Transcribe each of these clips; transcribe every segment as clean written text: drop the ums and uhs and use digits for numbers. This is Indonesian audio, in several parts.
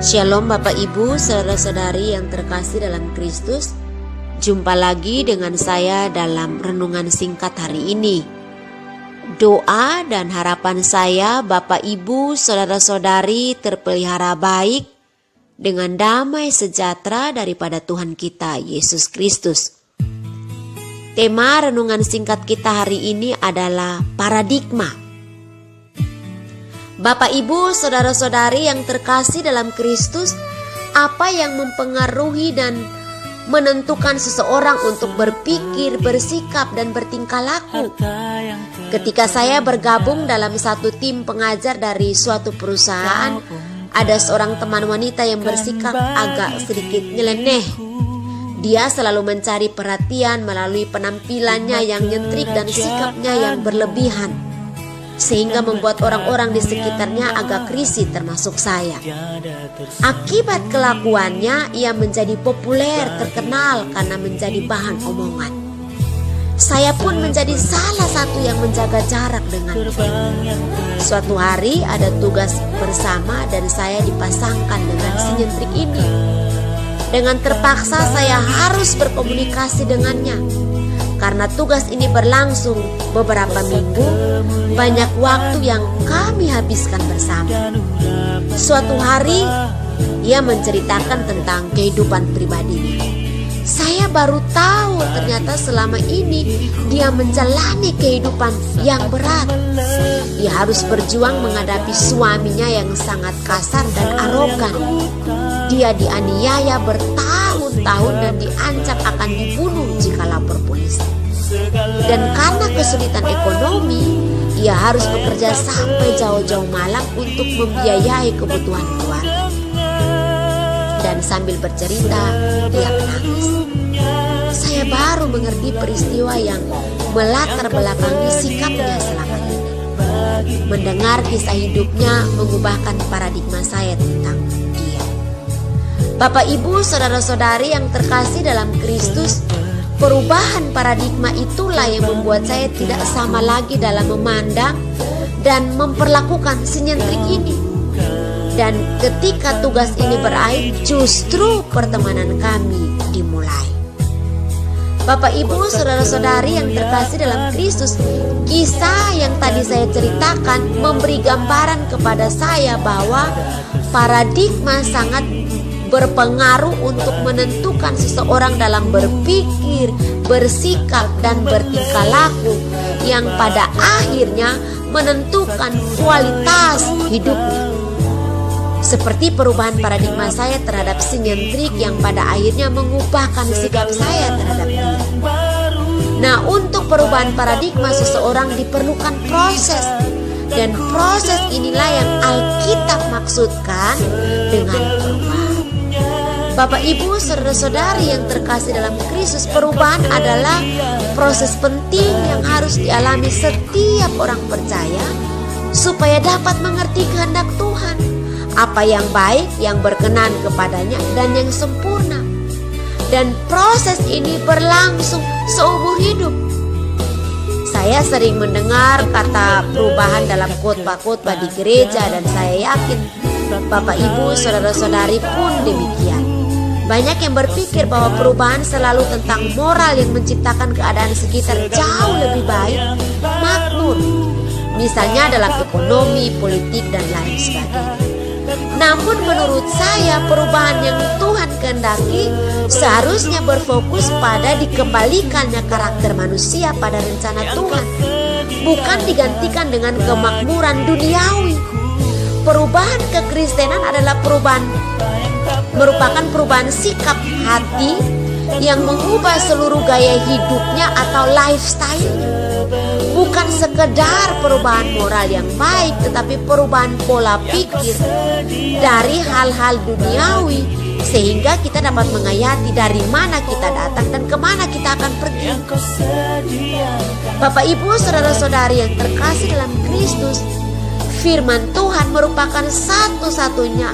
Shalom Bapak Ibu, saudara-saudari yang terkasih dalam Kristus. Jumpa lagi dengan saya dalam renungan singkat hari ini. Doa dan harapan saya Bapak Ibu, saudara-saudari terpelihara baik dengan damai sejahtera daripada Tuhan kita Yesus Kristus. Tema renungan singkat kita hari ini adalah paradigma. Bapak Ibu, saudara-saudari yang terkasih dalam Kristus, apa yang mempengaruhi dan menentukan seseorang untuk berpikir, bersikap, dan bertingkah laku? Ketika saya bergabung dalam satu tim pengajar dari suatu perusahaan, ada seorang teman wanita yang bersikap agak sedikit nyeleneh. Dia selalu mencari perhatian melalui penampilannya yang nyentrik dan sikapnya yang berlebihan, sehingga membuat orang-orang di sekitarnya agak risih termasuk saya. Akibat kelakuannya, ia menjadi populer, terkenal karena menjadi bahan omongan. Saya pun menjadi salah satu yang menjaga jarak dengannya. Suatu hari ada tugas bersama dan saya dipasangkan dengan si nyentrik ini. Dengan terpaksa saya harus berkomunikasi dengannya. Karena tugas ini berlangsung beberapa minggu, banyak waktu yang kami habiskan bersama. Suatu hari, ia menceritakan tentang kehidupan pribadinya. Saya baru tahu ternyata selama ini dia menjalani kehidupan yang berat. Ia harus berjuang menghadapi suaminya yang sangat kasar dan arogan. Dia dianiaya bertahun-tahun dan diancam akan dibunuh jika lapor polisi. Dan karena kesulitan ekonomi, ia harus bekerja sampai jauh-jauh malam untuk membiayai kebutuhan keluarga. Dan sambil bercerita, dia menangis. Saya baru mengerti peristiwa yang melatar belakangi sikapnya selama ini. Mendengar kisah hidupnya mengubahkan paradigma saya tentang dia. Bapak Ibu, saudara-saudari yang terkasih dalam Kristus, perubahan paradigma itulah yang membuat saya tidak sama lagi dalam memandang dan memperlakukan si nyentrik ini. Dan ketika tugas ini berakhir, justru pertemanan kami dimulai. Bapak Ibu, saudara-saudari yang terkasih dalam Kristus, kisah yang tadi saya ceritakan memberi gambaran kepada saya bahwa paradigma sangat berpengaruh untuk menentukan seseorang dalam berpikir, bersikap, dan bertingkah laku yang pada akhirnya menentukan kualitas hidupnya. Seperti perubahan paradigma saya terhadap si nyentrik yang pada akhirnya mengubahkan sikap saya terhadap dia. Nah, untuk perubahan paradigma seseorang diperlukan proses. Dan proses inilah yang Alkitab maksudkan dengan perubahan. Bapak Ibu, saudara-saudari yang terkasih dalam Kristus, perubahan adalah proses penting yang harus dialami setiap orang percaya supaya dapat mengerti kehendak Tuhan, apa yang baik, yang berkenan kepadanya, dan yang sempurna. Dan proses ini berlangsung seumur hidup. Saya sering mendengar kata perubahan dalam khotbah-khotbah di gereja, dan saya yakin Bapak Ibu, saudara-saudari pun demikian. Banyak yang berpikir bahwa perubahan selalu tentang moral yang menciptakan keadaan sekitar jauh lebih baik, makmur. Misalnya dalam ekonomi, politik, dan lain sebagainya. Namun menurut saya perubahan yang Tuhan kehendaki seharusnya berfokus pada dikembalikannya karakter manusia pada rencana Tuhan, bukan digantikan dengan kemakmuran duniawi. Perubahan kekristenan adalah merupakan perubahan sikap hati yang mengubah seluruh gaya hidupnya atau lifestyle-nya. Bukan sekedar perubahan moral yang baik, tetapi perubahan pola pikir dari hal-hal duniawi sehingga kita dapat menghayati dari mana kita datang dan kemana kita akan pergi. Bapak Ibu, saudara-saudari yang terkasih dalam Kristus, firman Tuhan merupakan satu-satunya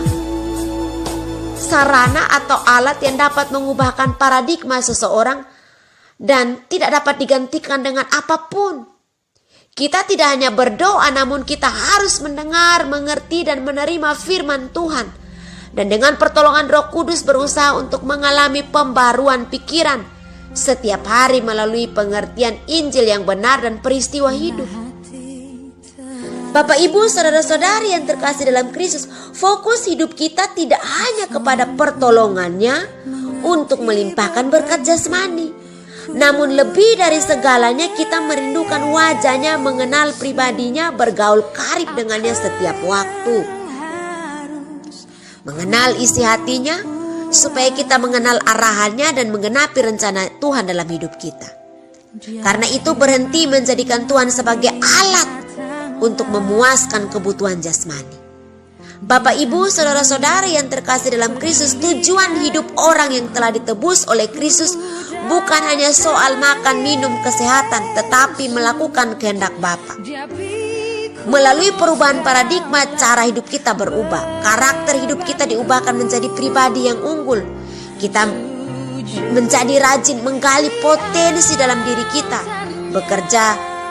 sarana atau alat yang dapat mengubahkan paradigma seseorang dan tidak dapat digantikan dengan apapun. Kita tidak hanya berdoa, namun kita harus mendengar, mengerti, dan menerima firman Tuhan. dan dengan pertolongan Roh Kudus berusaha untuk mengalami pembaruan pikiran setiap hari melalui pengertian Injil yang benar dan peristiwa hidup. Bapak, Ibu, saudara-saudari yang terkasih dalam Kristus, fokus hidup kita tidak hanya kepada pertolongannya untuk melimpahkan berkat jasmani, namun lebih dari segalanya kita merindukan wajahnya, mengenal pribadinya, bergaul karib dengannya setiap waktu, mengenal isi hatinya, supaya kita mengenal arahannya dan menggenapi rencana Tuhan dalam hidup kita. Karena itu berhenti menjadikan Tuhan sebagai alat untuk memuaskan kebutuhan jasmani. Bapak, Ibu, saudara-saudari yang terkasih dalam Kristus, tujuan hidup orang yang telah ditebus oleh Kristus bukan hanya soal makan, minum, kesehatan, tetapi melakukan kehendak Bapa. Melalui perubahan paradigma, cara hidup kita berubah. Karakter hidup kita diubahkan menjadi pribadi yang unggul. Kita menjadi rajin menggali potensi dalam diri kita, bekerja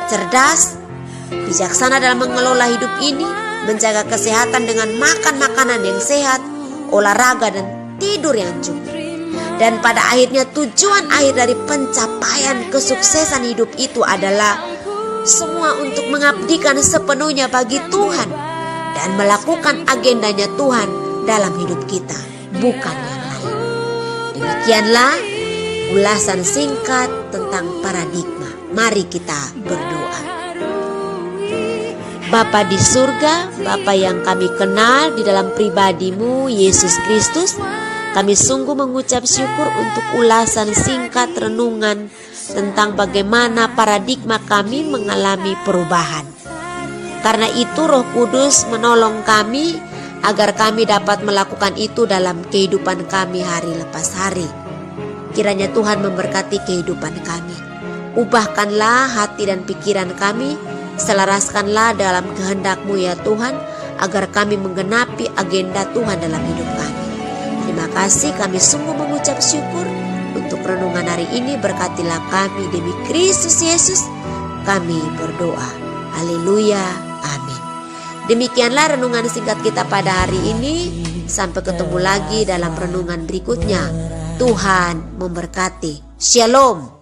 cerdas, bijaksana dalam mengelola hidup ini, menjaga kesehatan dengan makan makanan yang sehat, olahraga dan tidur yang cukup. Dan pada akhirnya tujuan akhir dari pencapaian kesuksesan hidup itu adalah semua untuk mengabdikan sepenuhnya bagi Tuhan dan melakukan agendanya Tuhan dalam hidup kita, bukan yang lain. Demikianlah ulasan singkat tentang paradigma. Mari kita berdoa. Bapa di surga, Bapa yang kami kenal di dalam pribadi-Mu, Yesus Kristus, kami sungguh mengucap syukur untuk ulasan singkat renungan tentang bagaimana paradigma kami mengalami perubahan. Karena itu Roh Kudus menolong kami agar kami dapat melakukan itu dalam kehidupan kami hari lepas hari. Kiranya Tuhan memberkati kehidupan kami. Ubahkanlah hati dan pikiran kami, selaraskanlah dalam kehendak-Mu ya Tuhan, agar kami menggenapi agenda Tuhan dalam hidup kami. Terima kasih, kami sungguh mengucap syukur untuk renungan hari ini. Berkatilah kami demi Kristus Yesus, kami berdoa. Haleluya, amin. Demikianlah renungan singkat kita pada hari ini. Sampai ketemu lagi dalam renungan berikutnya. Tuhan memberkati. Shalom.